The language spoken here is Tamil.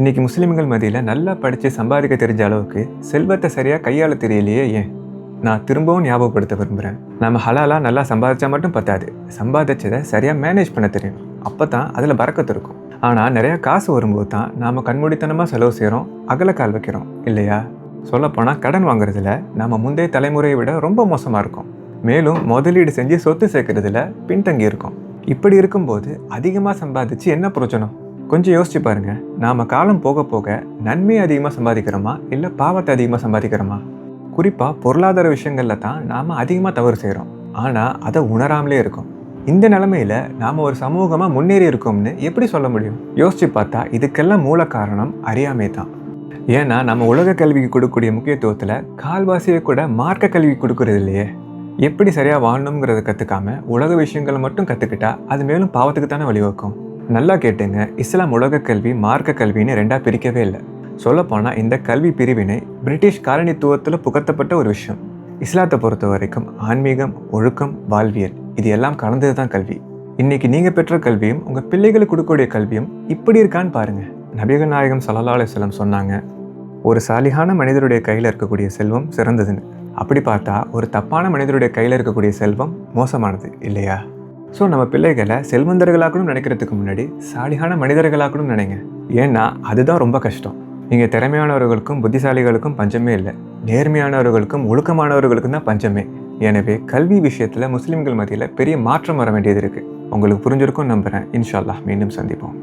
இன்னைக்கு முஸ்லிம்கள் மத்தியில் நல்லா படித்து சம்பாதிக்க தெரிஞ்ச அளவுக்கு செல்வத்தை சரியாக கையாள தெரியலையே ஏன்? நான் திரும்பவும் ஞாபகப்படுத்த விரும்புகிறேன். நம்ம ஹலாலாக நல்லா சம்பாதிச்சா மட்டும் பத்தாது, சம்பாதிச்சதை சரியாக மேனேஜ் பண்ண தெரியணும். அப்போ தான் அதில் பறக்கத்து இருக்கும். ஆனால் நிறையா காசு வரும்போது தான் நாம் கண்மூடித்தனமாக செலவு செய்கிறோம், அகலக்கால் வைக்கிறோம் இல்லையா? சொல்லப்போனால் கடன் வாங்குறதுல நம்ம முந்தைய தலைமுறையை விட ரொம்ப மோசமாக இருக்கும். மேலும் முதலீடு செஞ்சு சொத்து சேர்க்கறதுல பின்தங்கி இருக்கோம். இப்படி இருக்கும்போது அதிகமாக சம்பாதிச்சு என்ன பிரயோஜனம்? கொஞ்சம் யோசிச்சு பாருங்க. நாம காலம் போக போக நன்மையை அதிகமாக சம்பாதிக்கிறோமா இல்லை பாவத்தை அதிகமாக சம்பாதிக்கிறோமா? குறிப்பாக பொருளாதார விஷயங்கள்ல தான் நாம் அதிகமாக தவறு செய்கிறோம், ஆனால் அதை உணராமலே இருக்கோம். இந்த நிலைமையில நாம் ஒரு சமூகமாக முன்னேறி இருக்கோம்னு எப்படி சொல்ல முடியும்? யோசிச்சு பார்த்தா இதுக்கெல்லாம் மூல காரணம் அறியாமை தான். ஏன்னா நம்ம உலக கல்விக்கு கொடுக்கக்கூடிய முக்கியத்துவத்தில் கால்வாசியை கூட மார்க்க கல்விக்கு கொடுக்கறது இல்லையே. எப்படி சரியாக வாழணுங்கிறத கற்றுக்காம உலக விஷயங்களை மட்டும் கற்றுக்கிட்டா அது மேலும் பாவத்துக்கு தானே வழிவகுக்கும். நல்லா கேட்டுங்க, இஸ்லாம் உலக கல்வி மார்க்க கல்வின்னு ரெண்டாக பிரிக்கவே இல்லை. சொல்லப்போனால் இந்த கல்வி பிரிவினை பிரிட்டிஷ் காலனித்துவத்தில் புகழ்த்தப்பட்ட ஒரு விஷயம். இஸ்லாத்தை பொறுத்த வரைக்கும் ஆன்மீகம், ஒழுக்கம், வாழ்வியல் இது எல்லாம் கலந்தது தான் கல்வி. இன்னைக்கு நீங்கள் பெற்ற கல்வியும் உங்கள் பிள்ளைகளுக்கு கொடுக்கக்கூடிய கல்வியும் இப்படி இருக்கான்னு பாருங்கள். நபிகள் நாயகம் ஸல்லல்லாஹு அலைஹி வஸல்லம் சொன்னாங்க, ஒரு சாலிகான மனிதருடைய கையில் இருக்கக்கூடிய செல்வம் சிறந்ததுன்னு. அப்படி பார்த்தா ஒரு தப்பான மனிதருடைய கையில் இருக்கக்கூடிய செல்வம் மோசமானது இல்லையா? ஸோ நம்ம பிள்ளைகளை செல்வந்தர்களாக்கணும் நினைக்கிறதுக்கு முன்னாடி சாலிகான மனிதர்களாக்கணும் நினைங்க. ஏன்னா அதுதான் ரொம்ப கஷ்டம். நீங்கள் திறமையானவர்களுக்கும் புத்திசாலிகளுக்கும் பஞ்சமே இல்லை, நேர்மையானவர்களுக்கும் ஒழுக்கமானவர்களுக்கும் தான் பஞ்சமே. எனவே கல்வி விஷயத்தில் முஸ்லிம்கள் மத்தியில் பெரிய மாற்றம் வர வேண்டியது இருக்குது. உங்களுக்கு புரிஞ்சிருக்கும் நம்புகிறேன். இன்ஷா அல்லாஹ் மீண்டும் சந்திப்போம்.